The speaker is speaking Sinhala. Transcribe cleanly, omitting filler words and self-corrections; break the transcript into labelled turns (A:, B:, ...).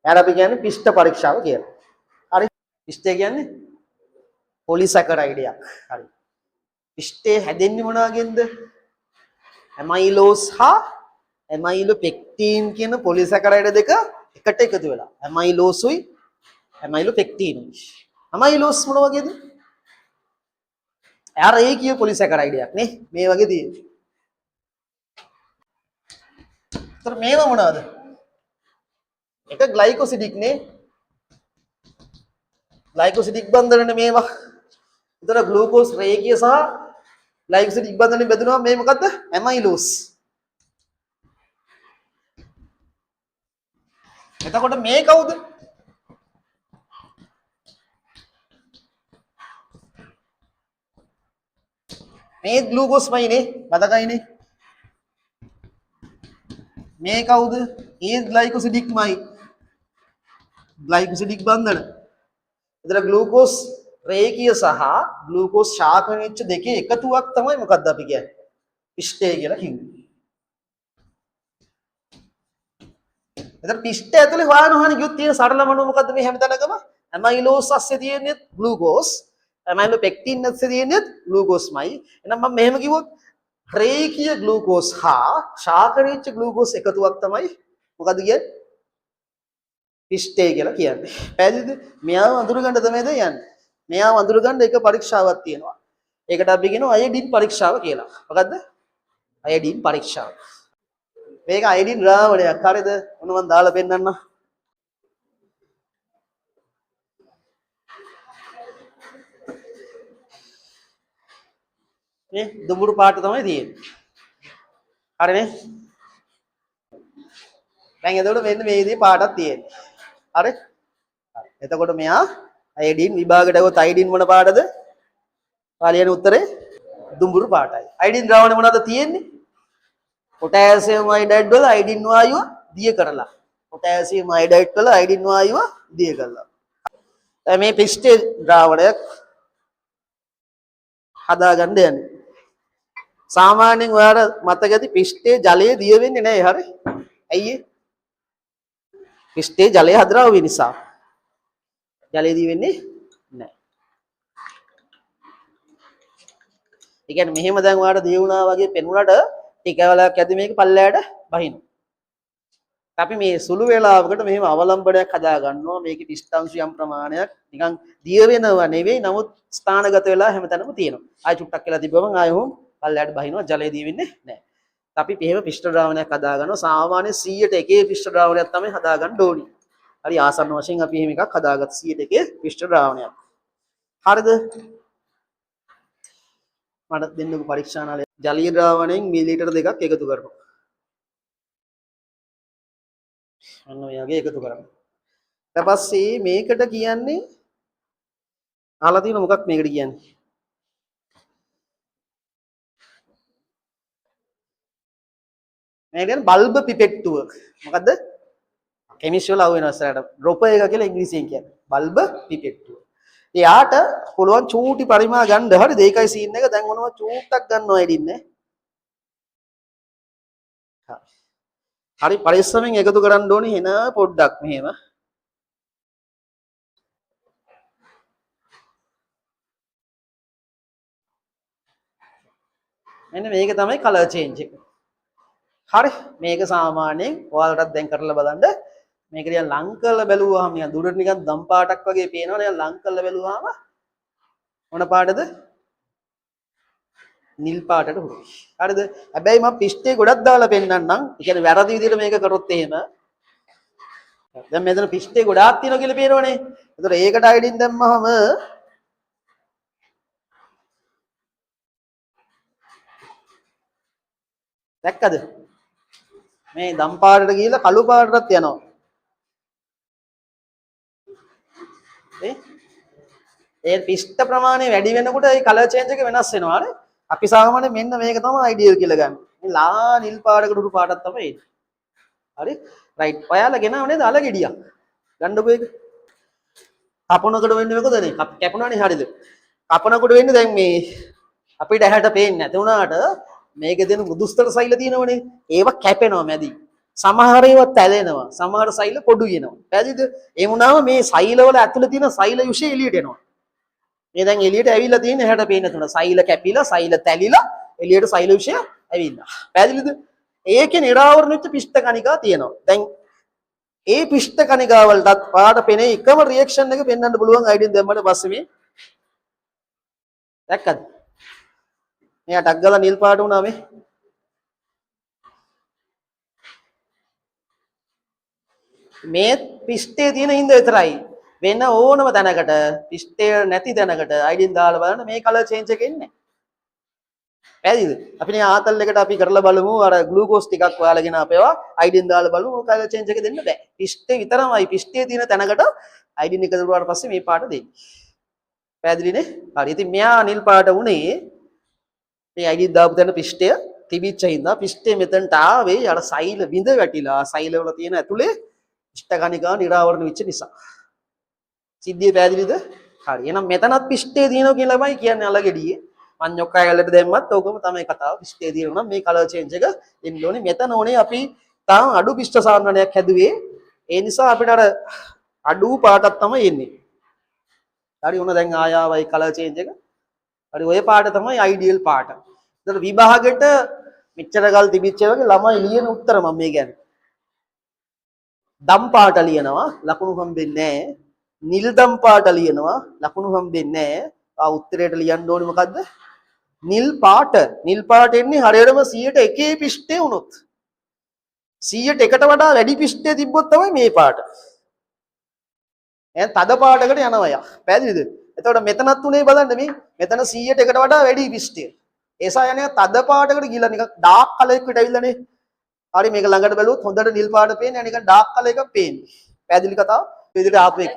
A: එයාට අපි කියන්නේ පිෂ්ඨ පරීක්ෂාව කියලා. හරි. පිෂ්ඨය කියන්නේ පොලිසැකරයිඩයක්. හරි. පිෂ්ඨය හැදෙන්නේ මොනවාගෙන්ද? ඇමයිලෝස් හා ඇමයිලෝපෙක්ටින් කියන පොලිසැකරයිඩ දෙක එකට එකතු වෙලා. ඇමයිලෝසුයි ඇමයිලෝපෙක්ටිනුයි. ඇමයිලෝස් මොන වගේද? එයා රේඛීය පොලිසැකරයිඩයක් නේ. මේ වගේ තියෙන්නේ. ඒතර මේවා මොනවද? එක ග්ලයිකෝසිඩික් නේ. ග්ලයිකෝසිඩික් බන්ධනනේ මේවා. ඒතර ග්ලූකෝස් රේඛීය සහ ග්ලයිකෝසිඩික් බන්ධනේ බෙදුනම මේ මොකද්ද? ඇමයිලෝස්. එතකොට මේ කවුද? මේ ග්ලූකෝස්මයිනේ. මතකයිනේ. මේ කවුද? ඒ ග්ලයිකෝසිඩික්මයි. ග්ලයිකෝසිඩික් බන්ධන. එතන ග්ලූකෝස් රේඛීය සහ ග්ලූකෝස් ශාකන වෙච්ච දෙකේ එකතුවක් තමයි මොකද්ද අපි කියන්නේ? පිෂ්ඨය කියලා කිව්වේ. එතන පිෂ්ඨය ඇතුලේ හොයන ගියොත් තියෙන සරලම මොකද්ද මේ හැමතැනකම? ඇමයිලෝස් අස්සේ තියෙන්නේ ග්ලූකෝස්. ඇමයිලෝපෙක්ටින් අස්සේ තියෙන්නේ ග්ලූකෝස්මයි. එහෙනම් මම මෙහෙම කිව්වොත් රේඛීය ග්ලූකෝස් හා ශාකන වෙච්ච ග්ලූකෝස් එකතුවක් තමයි මොකද්ද කියන්නේ? පිෂ්ඨය කියලා කියන්නේ. පැහැදිලිද? මෙයාව අඳුර ගන්න තමයි යන්නේ. මෙයාව අඳුර ගන්න එක පරීක්ෂාවක් තියෙනවා. ඒකට අපි කියනවා අයඩින් පරීක්ෂාව කියලා. මොකද්ද? අයඩින් පරීක්ෂාව. මේක අයඩින් ද්‍රාවණයක්. හරිද? මොන මන් දාලා පෙන්නන්න. මේ දුඹුරු පාට තමයි තියෙන්නේ. හරිනේ? දැන් එතකොට මෙන්න මේ විදිහේ පාටක් තියෙන්නේ. හරි? එතකොට මෙයා අයඩින් විභාගයට ගියොත් අයඩින් මොන පාටද? පාලියන උත්තරේ දුඹුරු පාටයි. අයඩින් ද්‍රාවණය මොනවද තියෙන්නේ? පොටෑසියම් අයඩයිඩ් වල අයඩින් වායුව දිය කරලා. පොටෑසියම් අයඩයිඩ් වල අයඩින් වායුව දිය කරලා. දැන් මේ පිෂ්ඨ ද්‍රාවණයක් හදාගන්න යන්නේ. සාමාන්‍යයෙන් ඔයාලා මතක ඇති පිෂ්ඨයේ ජලය දිය වෙන්නේ නැහැ. හරි? ඇයි ඒ? පිෂ්ඨයේ ජලය හදරාව නිසා. ජලය දිය වෙන්නේ නැහැ. ඒ කියන්නේ මෙහෙම දැන් ඔයාලට දිය වුණා වගේ පෙනුනට ටික වෙලාවක් ඇද්දි මේක පල්ලයට බහිනවා. අපි මේ සුළු වේලාවකට මෙහෙම අවලම්බනයක් හදා ගන්නවා. මේකේ පිෂ්ඨාංශ යම් ප්‍රමාණයක් නිකන් දිය වෙනව නෙවෙයි. නමුත් ස්ථානගත වෙලා හැමතැනම තියෙනවා. ආය චුට්ටක් කියලා තිබ්බම ආයෙම පල්ලයට බහිනවා. ජලය දිය වෙන්නේ නැහැ. අපි මෙහෙම පිෂ්ඨ ද්‍රාවණයක් හදා ගන්නවා. සාමාන්‍ය 100ට එකේ පිෂ්ඨ ද්‍රාවණයක් තමයි හදා ගන්න ඕනි. හරි ආසන්න වශයෙන් අපි එහෙම එකක් හදාගත්ත 100ට එකේ පිෂ්ඨ ද්‍රාවණයක්. හරිද? මට දෙන්නකෝ පරීක්ෂානාලේ ජලීය ද්‍රාවණයෙන් මිලිලීටර 2ක් එකතු කරනවා. අන්න ඔය වගේ එකතු කරනවා. ඊට පස්සේ මේකට කියන්නේ අහලා තියෙන මොකක් මේකට කියන්නේ? මේක කියන්නේ බල්බ පිපෙට්ටුව. මොකද්ද? කෙමිස්ට්‍රි වල අහුවෙනවා ඉස්සරහට. ඩ්‍රොපර් එක කියලා ඉංග්‍රීසියෙන් කියන්නේ. බල්බ පිපෙට්ටුව. එයාට පුළුවන් චූටි පරිමා ගන්න. හරිද? ඒකයි සීන් එක. දැන් මොනවා චූට්ටක් ගන්නවා ඇඩින්නේ. හරි පරිස්සමෙන් එකතු කරන්න ඕනේ එන පොඩ්ඩක් මෙහෙම. මෙන්න මේක තමයි කලර් චේන්ජ් එක. හරි මේක සාමාන්‍යයෙන් ඔයාලටත් දැන් කරලා බලන්න. මේක නිකන් ලං කරලා බැලුවාම නිකන් දුරට නිකන් දම් පාටක් වගේ පේනවා. නිකන් ලං කරලා බැලුවාම මොන පාටද? නිල් පාටට හුරුයි. හරිද? හැබැයි මම පිෂ්ඨේ ගොඩක් දාලා පෙන්නන්නම්. ඒ කියන්නේ වැරදි විදිහට මේක කරොත් එහෙම. දැන් මෙතන පිෂ්ඨේ ගොඩාක් තියෙනවා කියලා පේනවනේ. ඒතකොට ඒකට අයිඩින් දැම්මහම දැක්කද? මේ දම් පාටට ගිහලා කළු පාටටත් යනවා. ඒ පිෂ්ඨ ප්‍රමාණය වැඩි වෙනකොට ඒ කලර් චේන්ජ් එක වෙනස් වෙනවා නේ. අපි සාමාන්‍යයෙන් මෙන්න මේක තමයි අයිඩියල් කියලා ගන්න. මේ ලා නිල් පාටකට උඩු පාටක් තමයි එන්නේ. හරි? රයිට්. ඔයාලා ගෙනාව නේද අල ගෙඩියක්? ගන්නකො ඒක. කපනකොට වෙන්නේ මොකද නේ? කැපුණානේ හරිද? කපනකොට වෙන්නේ දැන් මේ අපිට ඇහැට පේන්නේ නැති වුණාට මේකේ දෙන මුදුස්තර සෛල තියෙනවනේ. ඒව කැපෙනවා මැදි. සමහර ඒවා තැලෙනවා. සමහර සෛල පොඩු වෙනවා. පැහැදිලිද? ඒ වුණාම මේ සෛලවල ඇතුළේ තියෙන සෛල යුෂය එළියට එනවා. මේ දැන් එළියට ඇවිල්ලා තියෙන හැට පේන තුන. සෛල කැපිලා, සෛල තැලිලා එළියට සෛල යුෂය ඇවිල්ලා. පැහැදිලිද? ඒකේ නිරාවරණ වෙච්ච පිෂ්ඨ කණිකා තියෙනවා. දැන් ඒ පිෂ්ඨ කණිකා වලටත් පාට පෙනේ එකම රියැක්ෂන් එක පෙන්වන්න පුළුවන් අයිඩියෙන් දැම්මට පස්සේ මේ දැක්කද? මෙයා ටක් ගාලා නිල් පාට වුණා මේ. මේ පිෂ්ඨයේ තියෙන හිඳ විතරයි. වෙන ඕනම තැනකට පිෂ්ඨය නැති තැනකට අයිඩියෙන් දාලා බලන්න මේ කලර් චේන්ජ් එක එන්නේ නැහැ. පැහැදිලිද? අපි මේ ආතල් එකට අපි කරලා බලමු අර ග්ලූකෝස් ටිකක් ඔයාලගෙන අපේවා අයිඩියෙන් දාලා බලමු කලර් චේන්ජ් එක දෙන්න බෑ. පිෂ්ඨේ විතරමයි පිෂ්ඨයේ තියෙන තැනකට අයිඩියෙන් එක දරුවාට පස්සේ මේ පාට දෙන්නේ. පැහැදිලිනේ? හරි. ඉතින් මෙයා නිල් පාට උනේ මේ අයිඩියෙන් දාපු තැන පිෂ්ඨය තිබිච්ච හින්දා පිෂ්ඨය මෙතනට ආවේ අර සෛල විඳ වැටිලා සෛලවල තියෙන ඇතුලේ පිෂ්ඨ කණිකා නිරාවරණ වෙච්ච නිසා. සිද්ධිය පැහැදිලිද? හරි. එහෙනම් මෙතනත් පිෂ්ඨය තියෙනවා කියලාමයි කියන්නේ අලගෙඩියේ. මං යොක්කා ගලට දැම්මත් ඕකම තමයි කතාව. පිෂ්ඨය තියෙනවා නම් මේ කලර් චේන්ජ් එක දෙන්න ඕනේ. මෙතන ඕනේ අපි තාම අඩු පිෂ්ඨ සාන්ද්‍රණයක් හැදුවේ. ඒ නිසා අපිට අර අඩු පාටක් තමයි එන්නේ. හරි උන දැන් ආයාවයි කලර් චේන්ජ් එක. හරි ඔය පාට තමයි අයිඩියල් පාට. ඒතර විභාගෙට මෙච්චර කල් තිබිච්ච වගේ ළමයි ලියන උත්තර මම මේ කියන්නේ. දම් පාට ලියනවා ලකුණු හම්බෙන්නේ නැහැ. නිල් දම් පාට ලියනවා ලකුණු හම්බෙන්නේ නැහැ. ආ උත්තරයට ලියන්න ඕනේ මොකද්ද? නිල් පාට. නිල් පාට එන්නේ හරියටම 100ට 1 පිෂ්ඨේ වුණොත්. 100ට 1ට වඩා වැඩි පිෂ්ඨේ තිබ්බොත් තමයි මේ පාට. එහෙනම් තද පාටකට යනවා යා. පැහැදිලිද? එතකොට මෙතනත් උනේ බලන්න මේ මෙතන 100ට 1ට වඩා වැඩි පිෂ්ඨය. ඒසා යන්නේ තද පාටකට ගිහලා නිකන් ඩාර්ක් කලර් එකකට ඇවිල්ලානේ. හරි මේක ළඟට බැලුවොත් හොඳට නිල් පාට පේන්නේ නිකන් ඩාර්ක් කලර් එකක් පේන්නේ. පැහැදිලි කතාව. විදිහට ආපු එක.